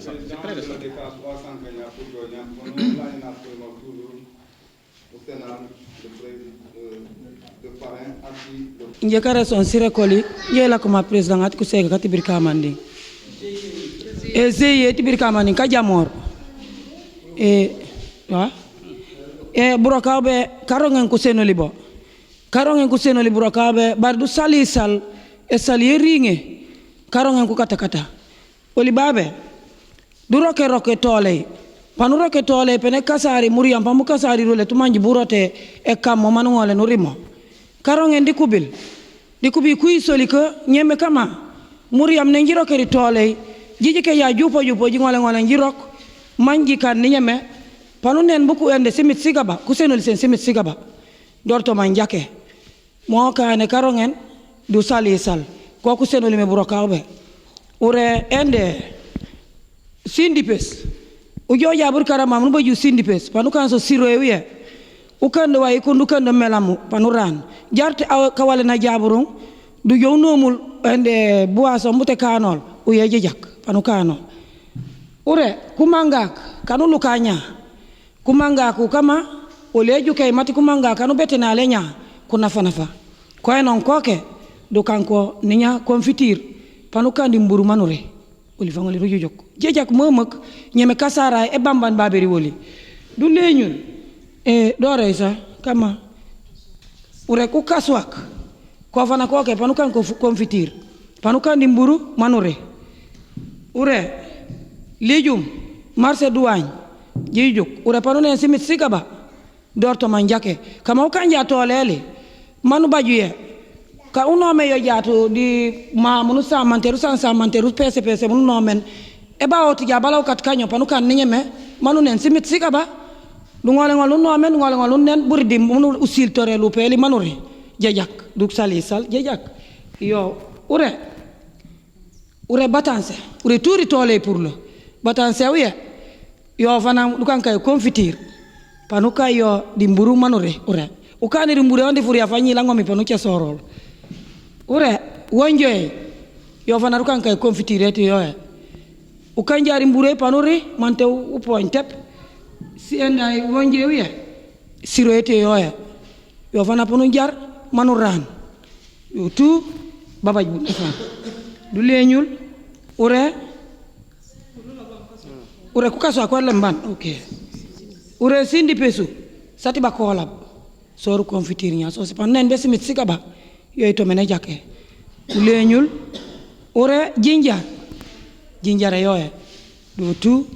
récent. C'est très récent. Njekare son sire koli yela kuma president at kusega katibir kamandi e zeye tibir kamandi ka jamor wa e burokabe karongen kusenoli bo karongen kusenoli burokabe bardu sali sal e sali ringe karongen ku kata kata oli babe du roke tole panu roke tole pene kasari muriyam pamu kasari role tumanji burote e kammo manungole no rimo karongen dikubi kuy soli ko nyeme kama muriyam ne njiro keri tole jiji ke ya jupo jingole njirok manji kan ni nyeme panu nen buku ende simit sigaba kusenol sen simit sigaba dorto manjake mo kane karongen du sali sal ko kusenol me burokawbe ure ende sindipes ujo jabur karama mun baju sindipes panu kan so siro ewiye ukando way ko ndukando melamu panuran jarte kawale na jaburung du yownomul ende buaso mute kanol uye jejak panu kanol ure kumangak kanu lukanya kumangaku kama oleju kay mati kumanga kanu betena lenya kuna fanafa ko enon koke du kanko ninya confiture panu kandi mburu manure oli fangoli ruju jok jejak momak nyeme kasara e bamban baberi woli du leñul e dore sa kama ure ku kaswak ko fana ko ke panu kan ko confiture panu kan dimburu manure ure lejum marché douane jijuk ure panu ne simit sigaba dorto manjake kama ukanja tolele manu bajuye ka uno me yo jatu di ma munu sa manteru pese munu nomen e ba oti ja balaw kat kanyo panu kan ninyeme manu nen simit sigaba du ngole ngol nen burdi munu usil tore lu peli manuri jejak du sali sal jejak yo ure batanse ure turi tole pour le batanse wiye yo fana du kan kay confiture panu kay yo di mburu manure ure ukani di mburu andi furi afanyi lango mi panu ke sorol ure wonjoy yo fana du kan kay confiture ti yo ukan jari mburu panuri mante upointep si enday wonje wiye siro ete yo fana ponu jar manuran yo tu babaj bu defan du leñul ure ku kaso ko lemban okay ure sindi pesu sati ba kolab soru confiture nya so se pan nen besimit sikaba yo to mena jakke du leñul ure jinjar yo du tu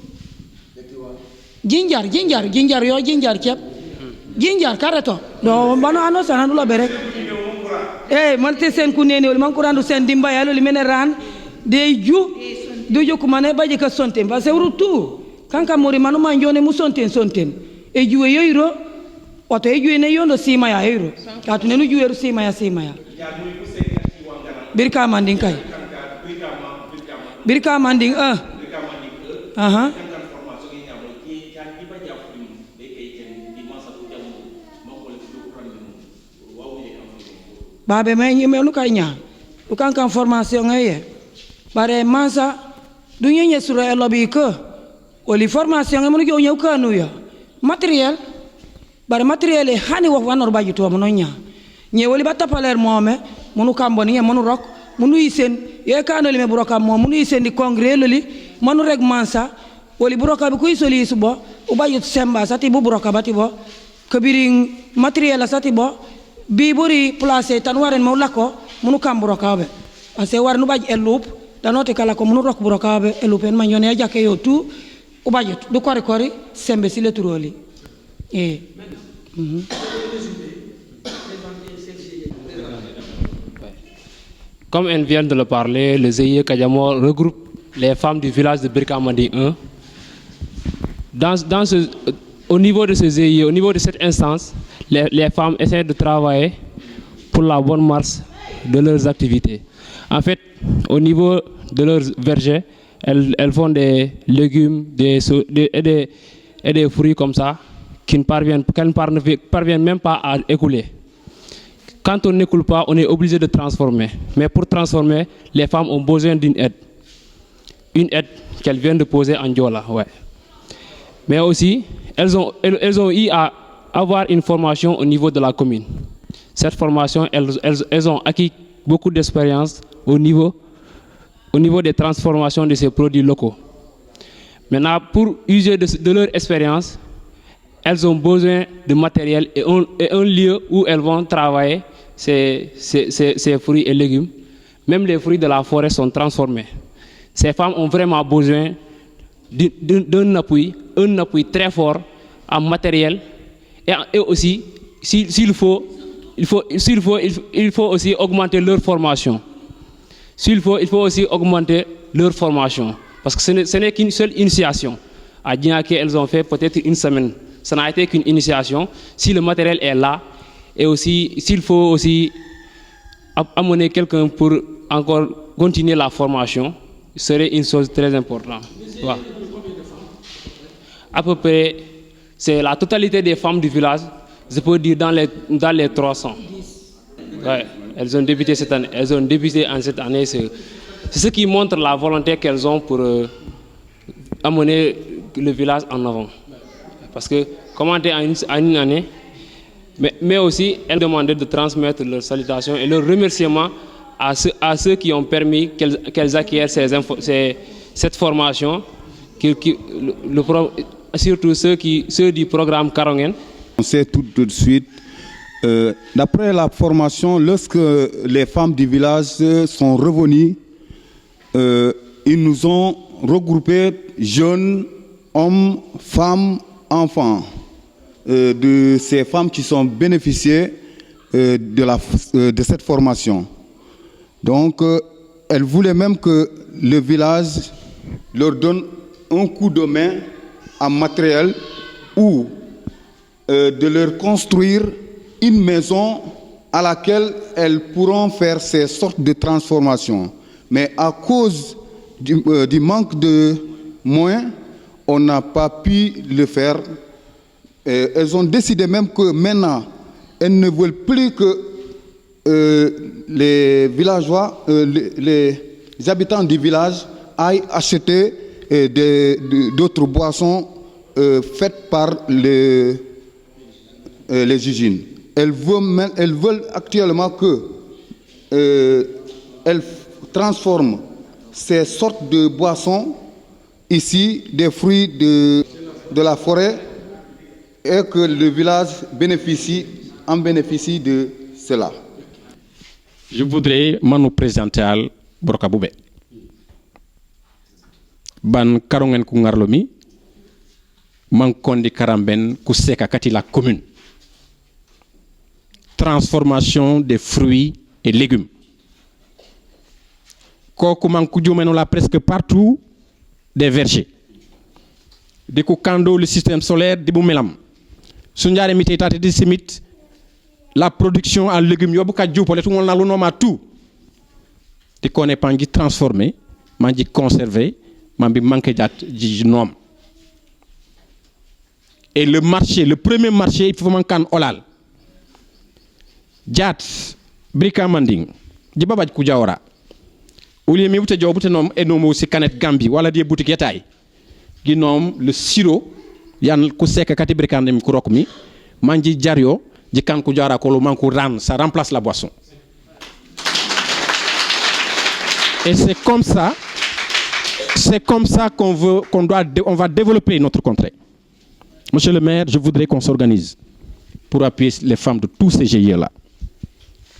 jinjar yo jinjar kep jinjar karato do bano ano sana dula berek man te sen kunene wol man kurandu sen dimba yalo limene ran de ju ko mane baje ka sonten ba sewru tu kanka mori manu manjone mu sonten e juwe yoyro oto e juwe ne yondo sima ya yoyro katu nenu juwe sima ya birka manding kay birka manding aha babe may ñime lu kay ñaan lu kan formation ngaye bare mansa du ñeñe sur e lobby ko oli formation ngamu ñu ñew kanu ya matériel bare matériel e hani wax wanor baji to mo ñaa ñewoli batta paler mome munu kamboni munu rok munu isen ye kanu li me broka mom munu isen di congrès loli manu reg mansa oli broka bi kuy soli subo u baji semba sati bu broka bati bo kabiring matériel sati bo bi buri place tan waren mo lako munu kamburo kabe ase war nu baji elup danote kala ko munu rok buro kabe elup en ma ñone jake yo tu u baji du kori sembe sile turoli Comme elle vient de le parler, le GIE Kadiamor regroupe les femmes du village de Birkamandi 1. Au niveau de ce GIE, au niveau de cette instance, les femmes essaient de travailler pour la bonne marche de leurs activités. En fait, au niveau de leurs vergers, elles font des légumes et des fruits comme ça qu'elles ne parviennent même pas à écouler. Quand on n'écoule pas, on est obligé de transformer. Mais pour transformer, les femmes ont besoin d'une aide. Une aide qu'elle vient de poser en Diola. Ouais. Mais aussi, elles ont eu à avoir une formation au niveau de la commune. Cette formation, elles ont acquis beaucoup d'expérience au niveau des transformations de ces produits locaux. Maintenant, pour user de leur expérience, elles ont besoin de matériel et un lieu où elles vont travailler ces fruits et légumes. Même les fruits de la forêt sont transformés. Ces femmes ont vraiment besoin d'un appui très fort en matériel et aussi, s'il faut aussi augmenter leur formation. Il faut aussi augmenter leur formation. Parce que ce n'est qu'une seule initiation. À Djinaké, elles ont fait peut-être une semaine. Ça n'a été qu'une initiation. Si le matériel est là, et aussi s'il faut aussi amener quelqu'un pour encore continuer la formation, ce serait une chose très importante. Voilà. À peu près, c'est la totalité des femmes du village, je peux dire dans les 300. Ouais, elles ont débuté cette année. Elles ont débuté en cette année. C'est ce qui montre la volonté qu'elles ont pour amener le village en avant. Parce que commenter en une année, mais aussi elles demandaient de transmettre leurs salutations et leurs remerciements à ceux qui ont permis qu'elles acquièrent cette formation, surtout ceux du programme Karongen. On sait tout de suite, d'après la formation, lorsque les femmes du village sont revenues, ils nous ont regroupés jeunes, hommes, femmes, enfants, de ces femmes qui sont bénéficiées de cette formation. Donc, elles voulaient même que le village leur donne un coup de main en matériel ou de leur construire une maison à laquelle elles pourront faire ces sortes de transformations. Mais à cause du manque de moyens, on n'a pas pu le faire. Elles ont décidé même que maintenant, elles ne veulent plus que les villageois, les habitants du village aillent acheter d'autres boissons faites par les usines. Elles veulent actuellement que elles transforment ces sortes de boissons ici, des fruits de la forêt, et que le village en bénéficie de cela. Je voudrais nous présenter à Brokaboube. Ban Karongen Kungarlomi, Mankondi Karamben Kuseka Kati la commune. Transformation des fruits et légumes. Kokuman Kudjoumen l'a presque partout des vergers. De Koukando, le système solaire, de Boumelam. Sunjare Mitetate de Semit, la production en légumes, Yobuka Djoupole, tout le monde a le nom à tout. De qu'on est pas transformé, mangi conservé, mangi manqué de nom. Et le marché, le premier marché, il faut manquer olal. Jat, Brika Manding, Djibabaj Koujaora. Ou les mieux de nom et nom aussi Canet Gambi, ou la die boutique yataï. Qui nomme le sirop, Yann Kouseka Katibrikandem Kurokmi, Manji Djario, Djikan Koujara Koloman Kouran, ça remplace la boisson. Et c'est comme ça qu'on va développer notre contrée. Monsieur le maire, je voudrais qu'on s'organise pour appuyer les femmes de tous ces GIE-là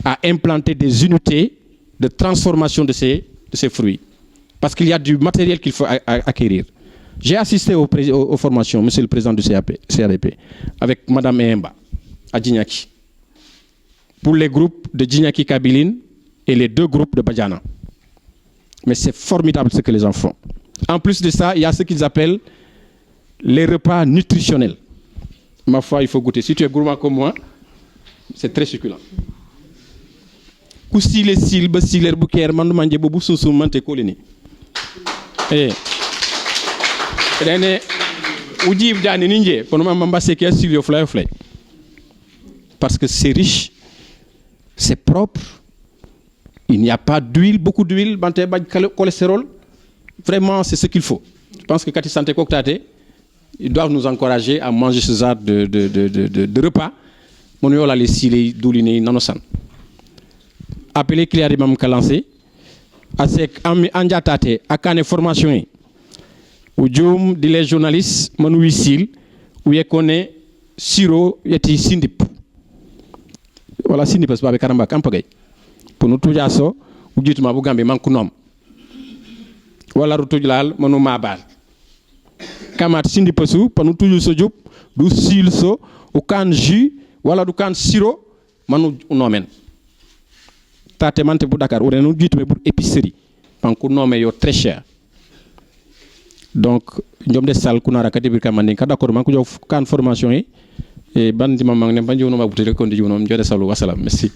à implanter des unités de transformation de ces fruits. Parce qu'il y a du matériel qu'il faut acquérir. J'ai assisté aux formations, monsieur le président du CRDP, avec madame Ehemba, à Djignaki, pour les groupes de Djignaki Kabiline et les 2 groupes de Badjana. Mais c'est formidable ce que les gens font. En plus de ça, il y a ce qu'ils appellent les repas nutritionnels. Ma foi, il faut goûter. Si tu es gourmand comme moi, c'est très succulent. Koussi les silbes, si les bouquets, mandemanje bobu sousou mante kolini. Eh. Parce que c'est riche, c'est propre, il n'y a pas d'huile, beaucoup d'huile, cholestérol. Vraiment, c'est ce qu'il faut. Je pense que Kati Santé Koktate, ils doivent nous encourager à manger ce genre de repas. Mon yo la les silé douliné nanosan. Appelez Cliari Mam Kalancé. Asek Andiatate, Akane formation. Ou Djoum, dit les journalistes, Manou Sil, où il connaît Siro, yeti Sindip. Voilà, Sindip, c'est pas avec Karamba, Kampagay. Pour nous tout ça, ou dit ma bougambe mankunom. Voilà, Routulal, Manou Mabal. Kamat Sindip, pour nous tout ce job, du Silso, ou kan jus, voilà, du kan Siro, Manou nomen. Tate mante pour Dakar, ou nous dit pour épicerie. Pankou nomme yo très cher. Donc, nous avons des salles qui ont été d'accord, nous avons une formation et nous avons des salles. Merci.